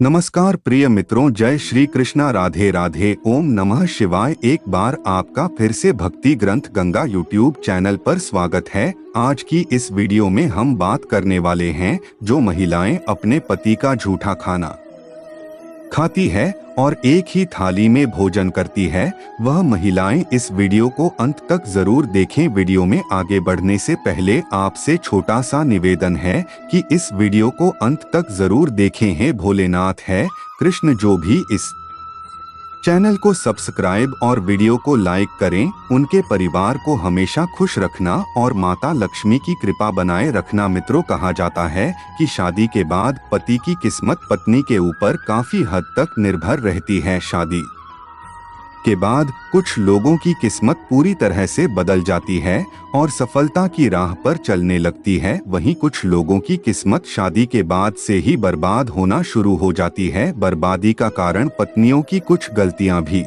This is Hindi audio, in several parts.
नमस्कार प्रिय मित्रों, जय श्री कृष्णा, राधे राधे, ओम नमः शिवाय। एक बार आपका फिर से भक्ति ग्रंथ गंगा यूट्यूब चैनल पर स्वागत है। आज की इस वीडियो में हम बात करने वाले हैं जो महिलाएं अपने पति का झूठा खाना खाती है और एक ही थाली में भोजन करती है, वह महिलाएं इस वीडियो को अंत तक जरूर देखें। वीडियो में आगे बढ़ने से पहले आपसे छोटा सा निवेदन है कि इस वीडियो को अंत तक जरूर देखें। है भोलेनाथ है कृष्ण जो भी इस चैनल को सब्सक्राइब और वीडियो को लाइक करें, उनके परिवार को हमेशा खुश रखना और माता लक्ष्मी की कृपा बनाए रखना। मित्रों, कहा जाता है कि शादी के बाद पति की किस्मत पत्नी के ऊपर काफी हद तक निर्भर रहती है। शादी के बाद कुछ लोगों की किस्मत पूरी तरह से बदल जाती है और सफलता की राह पर चलने लगती है। वहीं कुछ लोगों की किस्मत शादी के बाद से ही बर्बाद होना शुरू हो जाती है। बर्बादी का कारण पत्नियों की कुछ गलतियां भी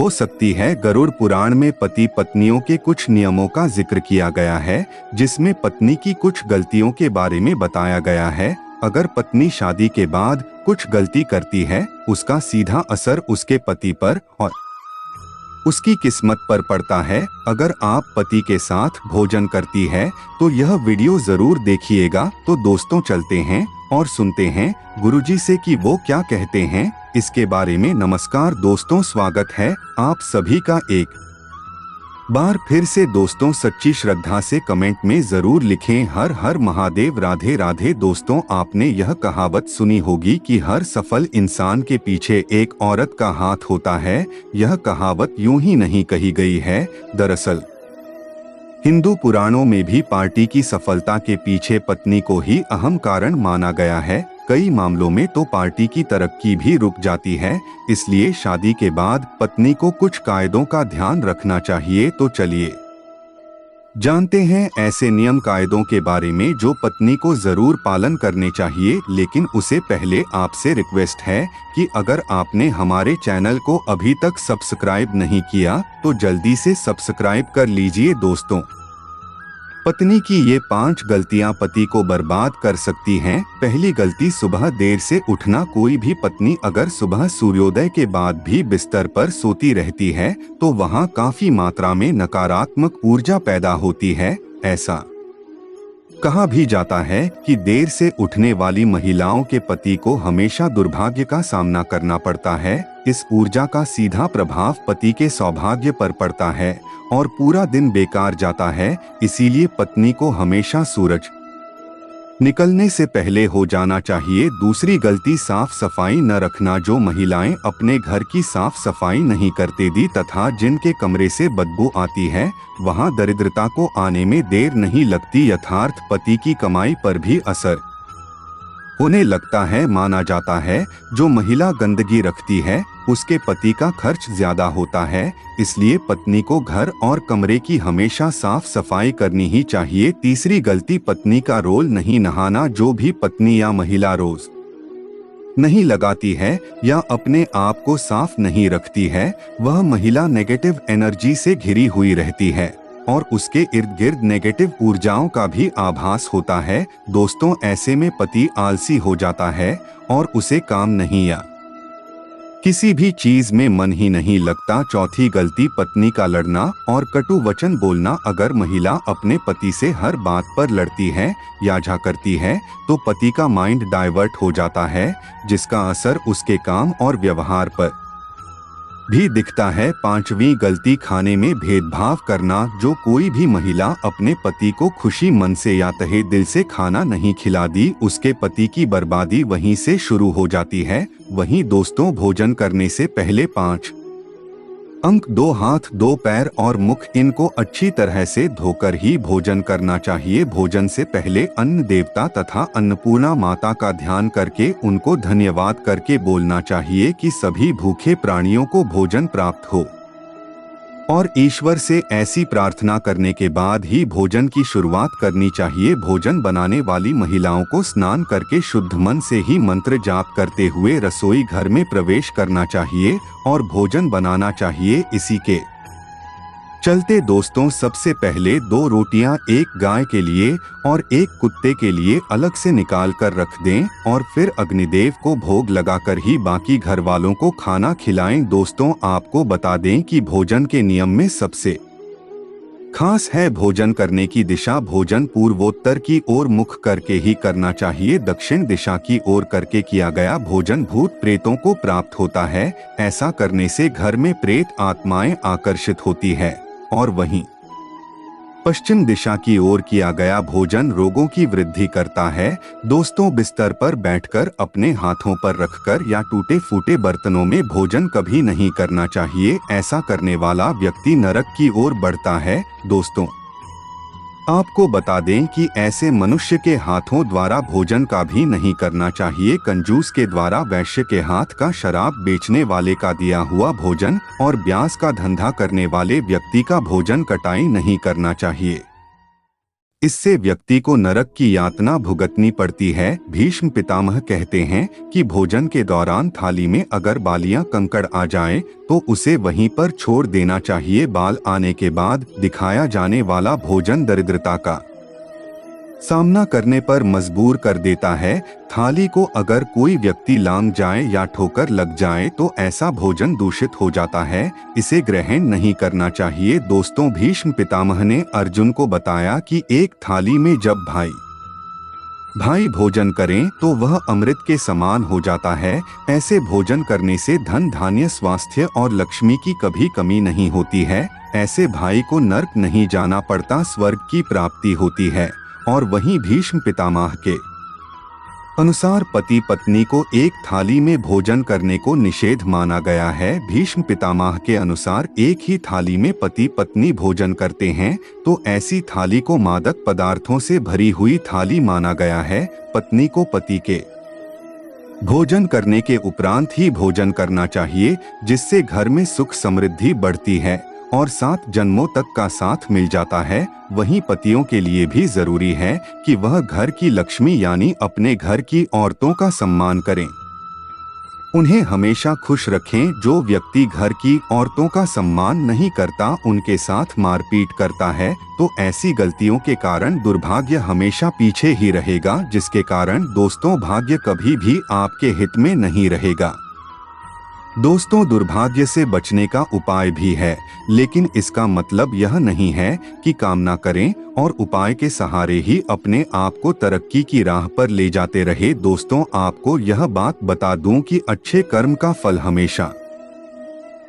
हो सकती है। गरुड़ पुराण में पति पत्नियों के कुछ नियमों का जिक्र किया गया है, जिसमें पत्नी की कुछ गलतियों के बारे में बताया गया है। अगर पत्नी शादी के बाद कुछ गलती करती है, उसका सीधा असर उसके पति पर और उसकी किस्मत पर पड़ता है। अगर आप पति के साथ भोजन करती है तो यह वीडियो जरूर देखिएगा। तो दोस्तों, चलते हैं और सुनते हैं गुरुजी से कि वो क्या कहते हैं इसके बारे में। नमस्कार दोस्तों, स्वागत है आप सभी का एक बार फिर से। दोस्तों, सच्ची श्रद्धा से कमेंट में जरूर लिखें हर हर महादेव, राधे राधे। दोस्तों, आपने यह कहावत सुनी होगी कि हर सफल इंसान के पीछे एक औरत का हाथ होता है। यह कहावत यूं ही नहीं कही गई है। दरअसल हिंदू पुराणों में भी पार्टी की सफलता के पीछे पत्नी को ही अहम कारण माना गया है। कई मामलों में तो पार्टी की तरक्की भी रुक जाती है। इसलिए शादी के बाद पत्नी को कुछ कायदों का ध्यान रखना चाहिए। तो चलिए जानते हैं ऐसे नियम कायदों के बारे में जो पत्नी को जरूर पालन करने चाहिए। लेकिन उससे पहले आपसे रिक्वेस्ट है कि अगर आपने हमारे चैनल को अभी तक सब्सक्राइब नहीं किया तो जल्दी से सब्सक्राइब कर लीजिए। दोस्तों, पत्नी की ये 5 गलतियां पति को बर्बाद कर सकती हैं। पहली गलती, सुबह देर से उठना। कोई भी पत्नी अगर सुबह सूर्योदय के बाद भी बिस्तर पर सोती रहती है तो वहां काफी मात्रा में नकारात्मक ऊर्जा पैदा होती है। ऐसा कहा भी जाता है कि देर से उठने वाली महिलाओं के पति को हमेशा दुर्भाग्य का सामना करना पड़ता है। इस ऊर्जा का सीधा प्रभाव पति के सौभाग्य पर पड़ता है और पूरा दिन बेकार जाता है। इसीलिए पत्नी को हमेशा सूरज निकलने से पहले हो जाना चाहिए। दूसरी गलती, साफ सफाई न रखना। जो महिलाएं अपने घर की साफ सफाई नहीं करते दी तथा जिनके कमरे से बदबू आती है, वहां दरिद्रता को आने में देर नहीं लगती। यथार्थ पति की कमाई पर भी असर होने लगता है। माना जाता है जो महिला गंदगी रखती है उसके पति का खर्च ज्यादा होता है। इसलिए पत्नी को घर और कमरे की हमेशा साफ सफाई करनी ही चाहिए। तीसरी गलती, पत्नी का रोल नहीं नहाना। जो भी पत्नी या महिला रोज नहीं लगाती है या अपने आप को साफ नहीं रखती है, वह महिला नेगेटिव एनर्जी से घिरी हुई रहती है और उसके इर्द गिर्द नेगेटिव ऊर्जाओं का भी आभास होता है। दोस्तों, ऐसे में पति आलसी हो जाता है और उसे काम नहीं या किसी भी चीज में मन ही नहीं लगता। चौथी गलती, पत्नी का लड़ना और कटु वचन बोलना। अगर महिला अपने पति से हर बात पर लड़ती है या करती है तो पति का माइंड डाइवर्ट हो जाता है, जिसका असर उसके काम और व्यवहार पर भी दिखता है। पांचवी गलती, खाने में भेदभाव करना। जो कोई भी महिला अपने पति को खुशी मन से या तहे दिल से खाना नहीं खिला दी, उसके पति की बर्बादी वहीं से शुरू हो जाती है। वहीं दोस्तों, भोजन करने से पहले 5 अंक, 2 हाथ 2 पैर और मुख, इनको अच्छी तरह से धोकर ही भोजन करना चाहिए। भोजन से पहले अन्न देवता तथा अन्नपूर्णा माता का ध्यान करके उनको धन्यवाद करके बोलना चाहिए कि सभी भूखे प्राणियों को भोजन प्राप्त हो और ईश्वर से ऐसी प्रार्थना करने के बाद ही भोजन की शुरुआत करनी चाहिए। भोजन बनाने वाली महिलाओं को स्नान करके शुद्ध मन से ही मंत्र जाप करते हुए रसोई घर में प्रवेश करना चाहिए और भोजन बनाना चाहिए। इसी के चलते दोस्तों, सबसे पहले 2 रोटियां एक गाय के लिए और एक कुत्ते के लिए अलग से निकाल कर रख दें और फिर अग्निदेव को भोग लगाकर ही बाकी घर वालों को खाना खिलाएं। दोस्तों, आपको बता दें कि भोजन के नियम में सबसे खास है भोजन करने की दिशा। भोजन पूर्वोत्तर की ओर मुख करके ही करना चाहिए। दक्षिण दिशा की ओर करके किया गया भोजन भूत प्रेतों को प्राप्त होता है। ऐसा करने से घर में प्रेत आत्माएं आकर्षित होती है। और वहीं पश्चिम दिशा की ओर किया गया भोजन रोगों की वृद्धि करता है। दोस्तों, बिस्तर पर बैठकर अपने हाथों पर रखकर या टूटे फूटे बर्तनों में भोजन कभी नहीं करना चाहिए। ऐसा करने वाला व्यक्ति नरक की ओर बढ़ता है। दोस्तों, आपको बता दें कि ऐसे मनुष्य के हाथों द्वारा भोजन का भी नहीं करना चाहिए। कंजूस के द्वारा वैश्य के हाथ का, शराब बेचने वाले का दिया हुआ भोजन और ब्याज का धंधा करने वाले व्यक्ति का भोजन कटाई नहीं करना चाहिए। इससे व्यक्ति को नरक की यातना भुगतनी पड़ती है। भीष्म पितामह कहते हैं कि भोजन के दौरान थाली में अगर बालियां कंकड़ आ जाएं, तो उसे वहीं पर छोड़ देना चाहिए। बाल आने के बाद दिखाया जाने वाला भोजन दरिद्रता का सामना करने पर मजबूर कर देता है। थाली को अगर कोई व्यक्ति लांग जाए या ठोकर लग जाए तो ऐसा भोजन दूषित हो जाता है। इसे ग्रहण नहीं करना चाहिए। दोस्तों, भीष्म पितामह ने अर्जुन को बताया कि एक थाली में जब भाई भोजन करें तो वह अमृत के समान हो जाता है। ऐसे भोजन करने से धन धान्य, स्वास्थ्य और लक्ष्मी की कभी कमी नहीं होती है। ऐसे भाई को नर्क नहीं जाना पड़ता, स्वर्ग की प्राप्ति होती है। और वहीं भीष्म पितामह के अनुसार पति पत्नी को एक थाली में भोजन करने को निषेध माना गया है। भीष्म पितामह के अनुसार एक ही थाली में पति पत्नी भोजन करते हैं तो ऐसी थाली को मादक पदार्थों से भरी हुई थाली माना गया है। पत्नी को पति के भोजन करने के उपरांत ही भोजन करना चाहिए, जिससे घर में सुख समृद्धि बढ़ती है और 7 जन्मों तक का साथ मिल जाता है। वहीं पतियों के लिए भी जरूरी है कि वह घर की लक्ष्मी यानी अपने घर की औरतों का सम्मान करें, उन्हें हमेशा खुश रखें। जो व्यक्ति घर की औरतों का सम्मान नहीं करता, उनके साथ मारपीट करता है, तो ऐसी गलतियों के कारण दुर्भाग्य हमेशा पीछे ही रहेगा, जिसके कारण दोस्तों भाग्य कभी भी आपके हित में नहीं रहेगा। दोस्तों, दुर्भाग्य से बचने का उपाय भी है, लेकिन इसका मतलब यह नहीं है कि कामना करें और उपाय के सहारे ही अपने आप को तरक्की की राह पर ले जाते रहे। दोस्तों, आपको यह बात बता दूं कि अच्छे कर्म का फल हमेशा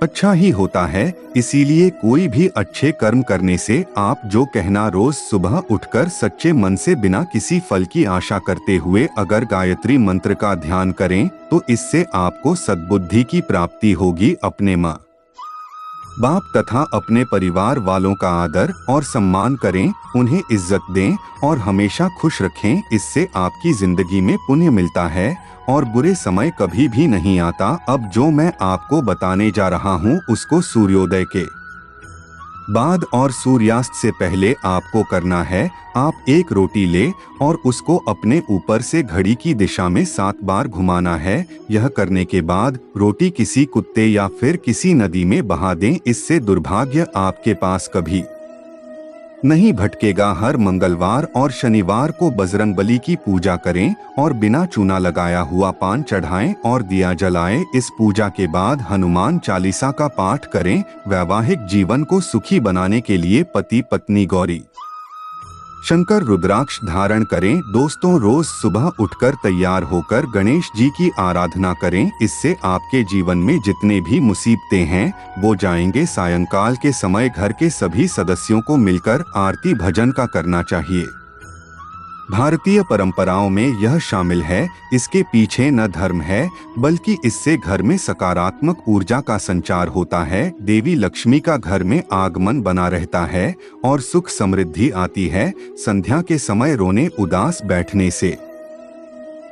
अच्छा ही होता है। इसीलिए कोई भी अच्छे कर्म करने से आप जो कहना, रोज सुबह उठकर सच्चे मन से बिना किसी फल की आशा करते हुए अगर गायत्री मंत्र का ध्यान करें तो इससे आपको सद्बुद्धि की प्राप्ति होगी। अपने माँ बाप तथा अपने परिवार वालों का आदर और सम्मान करें, उन्हें इज्जत दें और हमेशा खुश रखें। इससे आपकी जिंदगी में पुण्य मिलता है और बुरे समय कभी भी नहीं आता। अब जो मैं आपको बताने जा रहा हूँ उसको सूर्योदय के बाद और सूर्यास्त से पहले आपको करना है। आप एक रोटी ले और उसको अपने ऊपर से घड़ी की दिशा में 7 बार घुमाना है। यह करने के बाद रोटी किसी कुत्ते या फिर किसी नदी में बहा दें। इससे दुर्भाग्य आपके पास कभी नहीं भटकेगा। हर मंगलवार और शनिवार को बजरंगबली की पूजा करें और बिना चूना लगाया हुआ पान चढ़ाएं और दिया जलाएं। इस पूजा के बाद हनुमान चालीसा का पाठ करें। वैवाहिक जीवन को सुखी बनाने के लिए पति पत्नी गौरी शंकर रुद्राक्ष धारण करें। दोस्तों, रोज सुबह उठकर तैयार होकर गणेश जी की आराधना करें। इससे आपके जीवन में जितने भी मुसीबतें हैं वो जाएंगे। सायंकाल के समय घर के सभी सदस्यों को मिलकर आरती भजन का करना चाहिए। भारतीय परंपराओं में यह शामिल है। इसके पीछे न धर्म है, बल्कि इससे घर में सकारात्मक ऊर्जा का संचार होता है। देवी लक्ष्मी का घर में आगमन बना रहता है और सुख समृद्धि आती है। संध्या के समय रोने, उदास बैठने से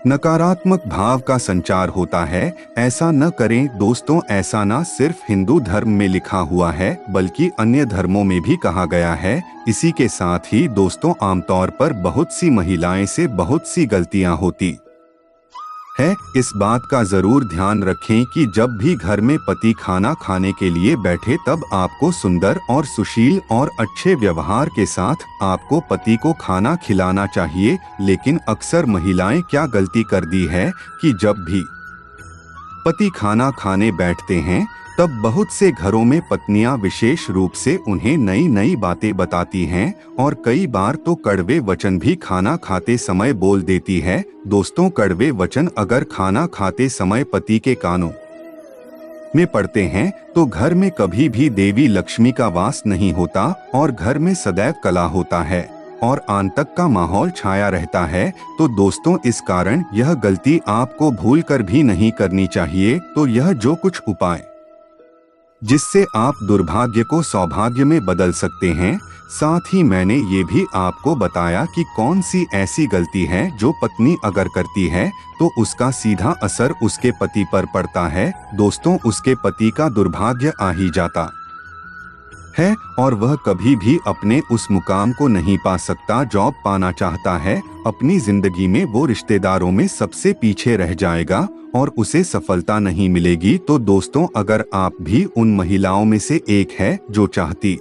नकारात्मक भाव का संचार होता है। ऐसा न करें दोस्तों। ऐसा न सिर्फ हिंदू धर्म में लिखा हुआ है, बल्कि अन्य धर्मों में भी कहा गया है। इसी के साथ ही दोस्तों, आमतौर पर बहुत सी महिलाएं से बहुत सी गलतियां होती है। इस बात का जरूर ध्यान रखें कि जब भी घर में पति खाना खाने के लिए बैठे तब आपको सुंदर और सुशील और अच्छे व्यवहार के साथ आपको पति को खाना खिलाना चाहिए। लेकिन अक्सर महिलाएं क्या गलती कर दी है कि जब भी पति खाना खाने बैठते हैं तब बहुत से घरों में पत्नियां विशेष रूप से उन्हें नई नई बातें बताती हैं और कई बार तो कड़वे वचन भी खाना खाते समय बोल देती है। दोस्तों, कड़वे वचन अगर खाना खाते समय पति के कानों में पड़ते हैं तो घर में कभी भी देवी लक्ष्मी का वास नहीं होता और घर में सदैव कलह होता है और आतंक का माहौल छाया रहता है। तो दोस्तों, इस कारण यह गलती आपको भूलकर भी नहीं करनी चाहिए। तो यह जो कुछ उपाय जिससे आप दुर्भाग्य को सौभाग्य में बदल सकते हैं, साथ ही मैंने ये भी आपको बताया कि कौन सी ऐसी गलती है जो पत्नी अगर करती है तो उसका सीधा असर उसके पति पर पड़ता है। दोस्तों, उसके पति का दुर्भाग्य आ ही जाता है और वह कभी भी अपने उस मुकाम को नहीं पा सकता, जॉब पाना चाहता है। अपनी जिंदगी में वो रिश्तेदारों में सबसे पीछे रह जाएगा और उसे सफलता नहीं मिलेगी। तो दोस्तों, अगर आप भी उन महिलाओं में से एक है जो चाहती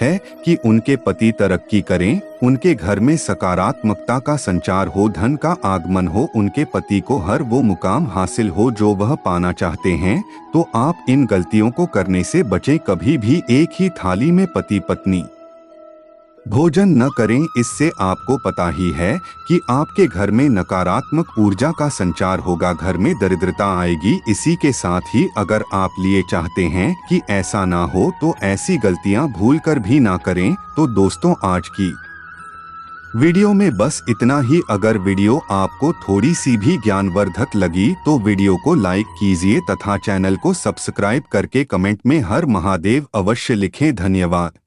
है कि उनके पति तरक्की करें, उनके घर में सकारात्मकता का संचार हो, धन का आगमन हो, उनके पति को हर वो मुकाम हासिल हो जो वह पाना चाहते हैं, तो आप इन गलतियों को करने से बचें। कभी भी एक ही थाली में पति पत्नी भोजन न करें। इससे आपको पता ही है कि आपके घर में नकारात्मक ऊर्जा का संचार होगा, घर में दरिद्रता आएगी। इसी के साथ ही अगर आप लिए चाहते हैं कि ऐसा ना हो तो ऐसी गलतियां भूलकर भी ना करें। तो दोस्तों, आज की वीडियो में बस इतना ही। अगर वीडियो आपको थोड़ी सी भी ज्ञानवर्धक लगी तो वीडियो को लाइक कीजिए तथा चैनल को सब्सक्राइब करके कमेंट में हर महादेव अवश्य लिखें। धन्यवाद।